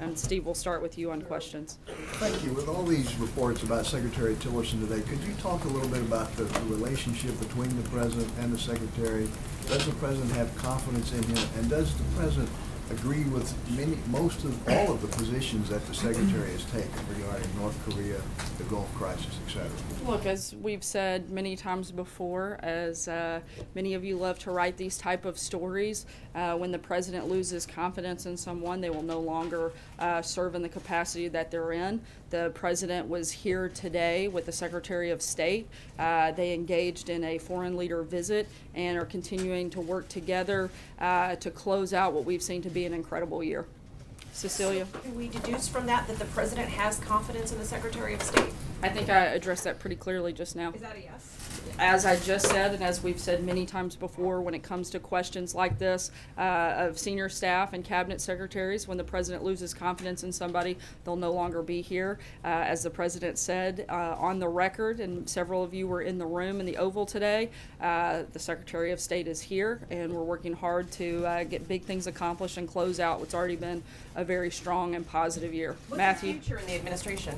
And Steve, we'll start with you on questions. Thank you. With all these reports about Secretary Tillerson today, could you talk a little bit about the relationship between the President and the Secretary? Does the President have confidence in him? And does the President agree with most of all of the positions that the Secretary has taken regarding North Korea, the Gulf crisis, etc.? Look, as we've said many times before, as many of you love to write these type of stories, when the President loses confidence in someone, they will no longer serve in the capacity that they're in. The President was here today with the Secretary of State. They engaged in a foreign leader visit and are continuing to work together to close out what we've seen to be an incredible year. Cecilia? Can we deduce from that that the President has confidence in the Secretary of State? I think I addressed that pretty clearly just now. Is that a yes? As I just said, and as we've said many times before, when it comes to questions like this of senior staff and cabinet secretaries, when the President loses confidence in somebody, they'll no longer be here. As the President said on the record, and several of you were in the room in the Oval today, the Secretary of State is here, and we're working hard to get big things accomplished and close out what's already been a very strong and positive year. What's Matthew? his future in the administration?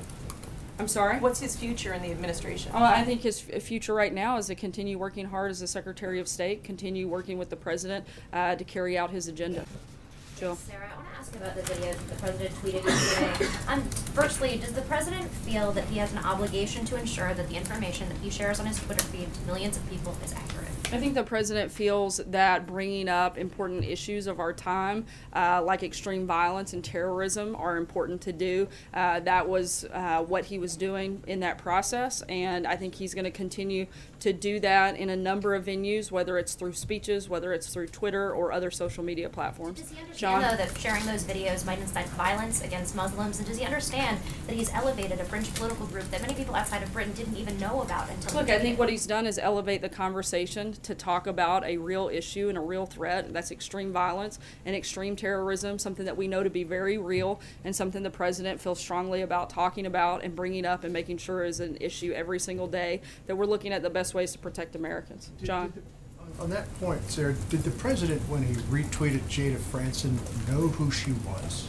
I'm sorry? What's his future in the administration? I think his future right now is to continue working hard as the Secretary of State, continue working with the President to carry out his agenda. Jill. Sarah, I want to ask about the videos that the President tweeted yesterday. Firstly, does the President feel that he has an obligation to ensure that the information that he shares on his Twitter feed to millions of people is accurate? I think the President feels that bringing up important issues of our time, like extreme violence and terrorism, are important to do. That was what he was doing in that process, and I think he's going to continue to do that in a number of venues, whether it's through speeches, whether it's through Twitter or other social media platforms. Does he understand, though, that sharing those videos might incite violence against Muslims, and does he understand that he's elevated a fringe political group that many people outside of Britain didn't even know about until Look, I think what he's done is elevate the conversation to talk about a real issue and a real threat. That's extreme violence and extreme terrorism, something that we know to be very real and something the President feels strongly about talking about and bringing up and making sure is an issue every single day, that we're looking at the best ways to protect Americans. John? On that point, Sarah, did the President, when he retweeted Jada Franson, know who she was?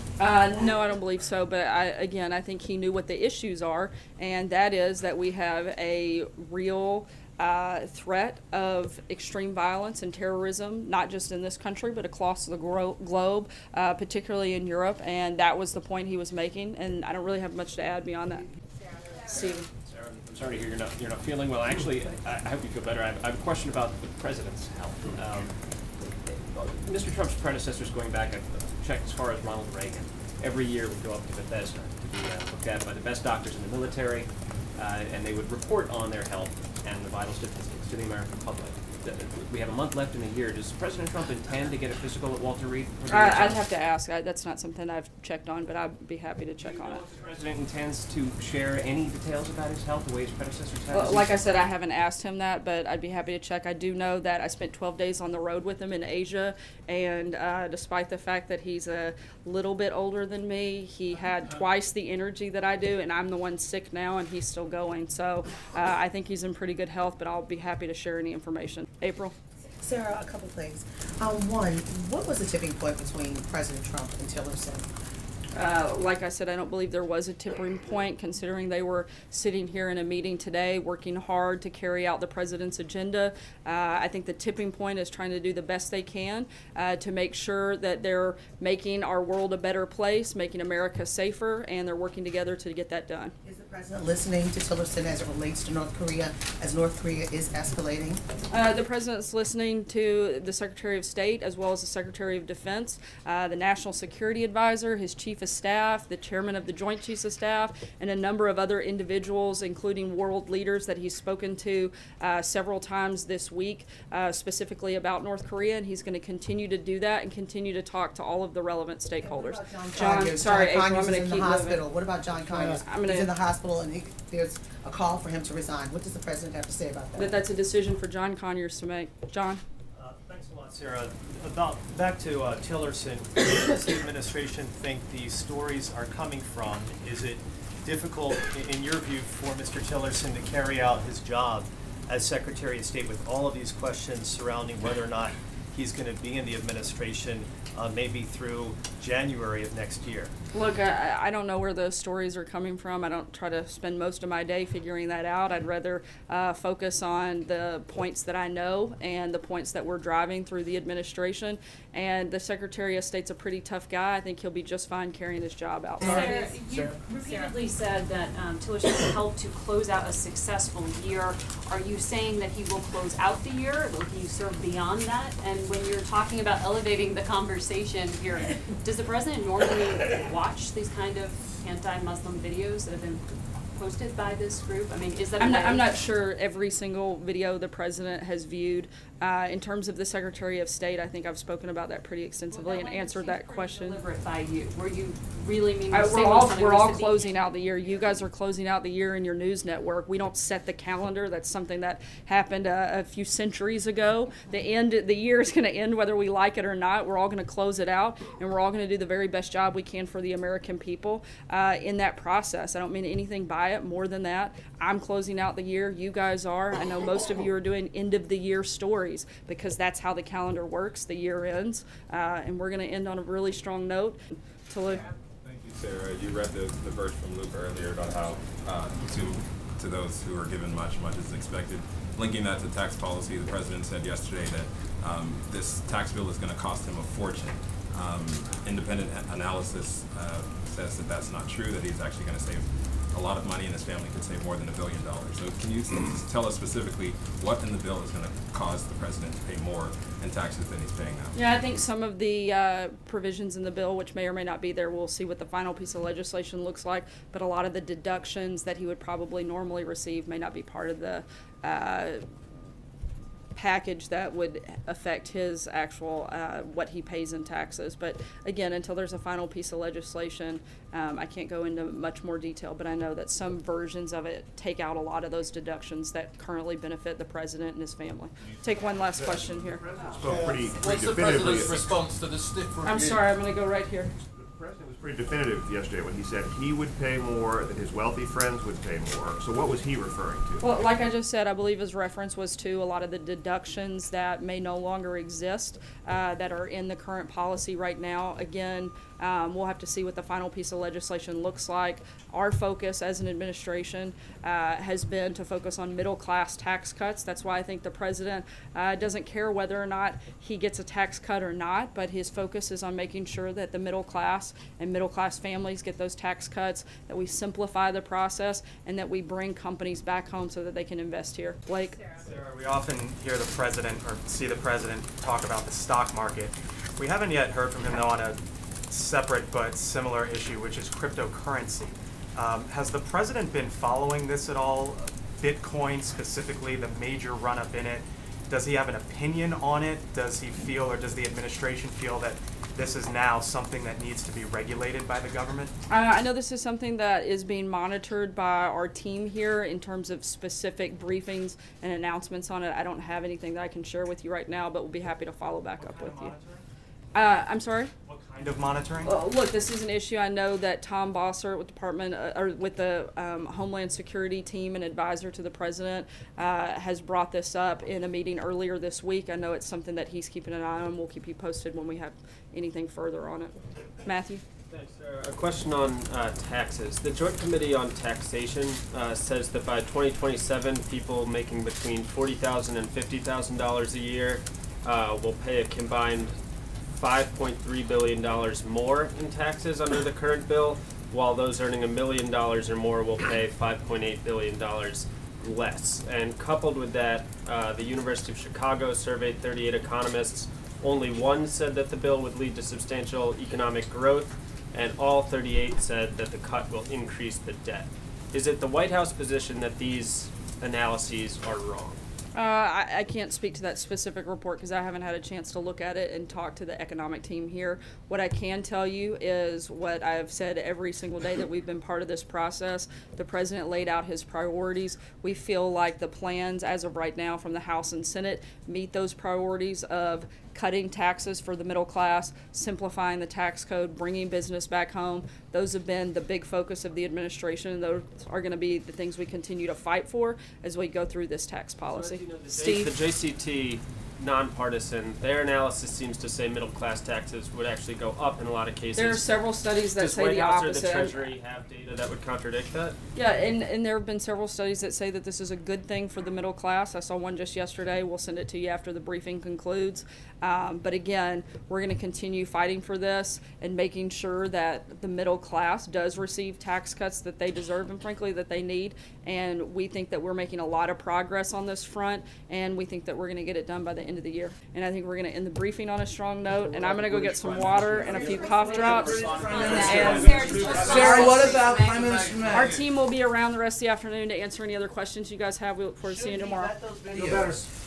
No, I don't believe so, but I think he knew what the issues are, and that is that we have a real threat of extreme violence and terrorism, not just in this country, but across the globe, particularly in Europe, and that was the point he was making, and I don't really have much to add beyond that. Steve. I'm sorry to hear you're not feeling well. Actually, I hope you feel better. I have a question about the President's health. Mr. Trump's predecessors, going back, I've checked as far as Ronald Reagan, every year would go up to Bethesda to be looked at by the best doctors in the military, and they would report on their health and the vital statistics to the American public. We have a month left in the year. Does President Trump intend to get a physical at Walter Reed? I'd have to ask. That's not something I've checked on, but I'd be happy to check on it. If the President intends to share any details about his health the way his predecessors have? Well, like I said, I haven't asked him that, but I'd be happy to check. I do know that I spent 12 days on the road with him in Asia, and despite the fact that he's a little bit older than me, he had twice the energy that I do, and I'm the one sick now, and he's still going. So I think he's in pretty good health, but I'll be happy to share any information. April? Sarah, a couple things. One, what was the tipping point between President Trump and Tillerson? Like I said, I don't believe there was a tipping point, considering they were sitting here in a meeting today working hard to carry out the President's agenda. I think the tipping point is trying to do the best they can to make sure that they're making our world a better place, making America safer, and they're working together to get that done. Is the President listening to Tillerson as it relates to North Korea, as North Korea is escalating? The President's listening to the Secretary of State as well as the Secretary of Defense, the National Security Advisor, his Chief of Staff, the Chairman of the Joint Chiefs of Staff, and a number of other individuals, including world leaders that he's spoken to several times this week, specifically about North Korea, and he's going to continue to do that and continue to talk to all of the relevant stakeholders. John, sorry, April, I'm Conyers going is to in keep the hospital. moving. What about John Conyers? He's in the hospital, and there's a call for him to resign. What does the President have to say about that? That's a decision for John Conyers to make. John? Thanks a lot, Sarah. Back to Tillerson, where does the administration think these stories are coming from? Is it difficult, in your view, for Mr. Tillerson to carry out his job as Secretary of State with all of these questions surrounding whether or not he's going to be in the administration maybe through January of next year? Look, I don't know where those stories are coming from. I don't try to spend most of my day figuring that out. I'd rather focus on the points that I know and the points that we're driving through the administration. And the Secretary of State's a pretty tough guy. I think he'll be just fine carrying his job out. Sarah, you repeatedly said that Tillerson helped to close out a successful year. Are you saying that he will close out the year? Will he serve beyond that? And when you're talking about elevating the conversation here, does the president normally watch these kind of anti-Muslim videos that have been posted by this group? I mean, is that I'm not sure every single video the president has viewed. In terms of the Secretary of State, I think I've spoken about that pretty extensively and answered that question. Deliberate by you. Were you really meaning we're all closing out the year. You guys are closing out the year in your news network. We don't set the calendar. That's something that happened a few centuries ago. The year is going to end whether we like it or not. We're all going to close it out, and we're all going to do the very best job we can for the American people in that process. I don't mean anything by it more than that. I'm closing out the year. You guys are. I know most of you are doing end of the year stories because that's how the calendar works. The year ends, and we're going to end on a really strong note. Thank you, Sarah. You read the verse from Luke earlier about how to those who are given much, much is expected. Linking that to tax policy, the president said yesterday that this tax bill is going to cost him a fortune. Independent analysis says that that's not true, that he's actually going to save a lot of money and his family could save more than $1 billion. So can you tell us specifically what in the bill is going to cause the president to pay more in taxes than he's paying now? Yeah, I think some of the provisions in the bill, which may or may not be there, we'll see what the final piece of legislation looks like, but a lot of the deductions that he would probably normally receive may not be part of the package that would affect his actual what he pays in taxes. But again, until there's a final piece of legislation, I can't go into much more detail, but I know that some versions of it take out a lot of those deductions that currently benefit the president and his family. Take one last question here. What's the president's response to the stiff review? I'm sorry, I'm going to go right here. The president was pretty definitive yesterday when he said he would pay more, that his wealthy friends would pay more. So what was he referring to? Well, like I just said, I believe his reference was to a lot of the deductions that may no longer exist that are in the current policy right now. Again, we'll have to see what the final piece of legislation looks like. Our focus as an administration has been to focus on middle-class tax cuts. That's why I think the president doesn't care whether or not he gets a tax cut or not, but his focus is on making sure that the middle class and middle-class families get those tax cuts, that we simplify the process, and that we bring companies back home so that they can invest here. Blake? Sarah, we often hear the president or see the president talk about the stock market. We haven't yet heard from him, though, on a separate but similar issue, which is cryptocurrency. Has the president been following this at all? Bitcoin specifically, the major run-up in it. Does he have an opinion on it? Does he feel, or does the administration feel that this is now something that needs to be regulated by the government? I know this is something that is being monitored by our team here in terms of specific briefings and announcements on it. I don't have anything that I can share with you right now, but we'll be happy to follow back up with you. I'm sorry? What kind of monitoring? Look, this is an issue. I know that Tom Bossert with the Homeland Security team and advisor to the president has brought this up in a meeting earlier this week. I know it's something that he's keeping an eye on. We'll keep you posted when we have anything further on it. Matthew? Thanks, Sarah. A question on taxes. The Joint Committee on Taxation says that by 2027, people making between $40,000 and $50,000 a year will pay a combined $5.3 billion more in taxes under the current bill, while those earning $1 million or more will pay $5.8 billion less. And coupled with that, the University of Chicago surveyed 38 economists. Only one said that the bill would lead to substantial economic growth, and all 38 said that the cut will increase the debt. Is it the White House position that these analyses are wrong? I can't speak to that specific report because I haven't had a chance to look at it and talk to the economic team here. What I can tell you is what I have said every single day that we've been part of this process. The president laid out his priorities. We feel like the plans as of right now from the House and Senate meet those priorities of cutting taxes for the middle class, simplifying the tax code, bringing business back home. Those have been the big focus of the administration. Those are going to be the things we continue to fight for as we go through this tax policy. So, the JCT nonpartisan. Their analysis seems to say middle class taxes would actually go up in a lot of cases. There are several studies that Does say White the House or opposite. the Treasury have data that would contradict that? Yeah, and there have been several studies that say that this is a good thing for the middle class. I saw one just yesterday. We'll send it to you after the briefing concludes. But again, we're going to continue fighting for this and making sure that the middle class does receive tax cuts that they deserve and frankly that they need. And we think that we're making a lot of progress on this front, and we think that we're going to get it done by the end of the year. And I think we're going to end the briefing on a strong note. And I'm going to go get some water and a few cough drops. Sarah, what about Prime Minister May? Our team will be around the rest of the afternoon to answer any other questions you guys have. We look forward to seeing you tomorrow.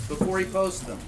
Before he posts them.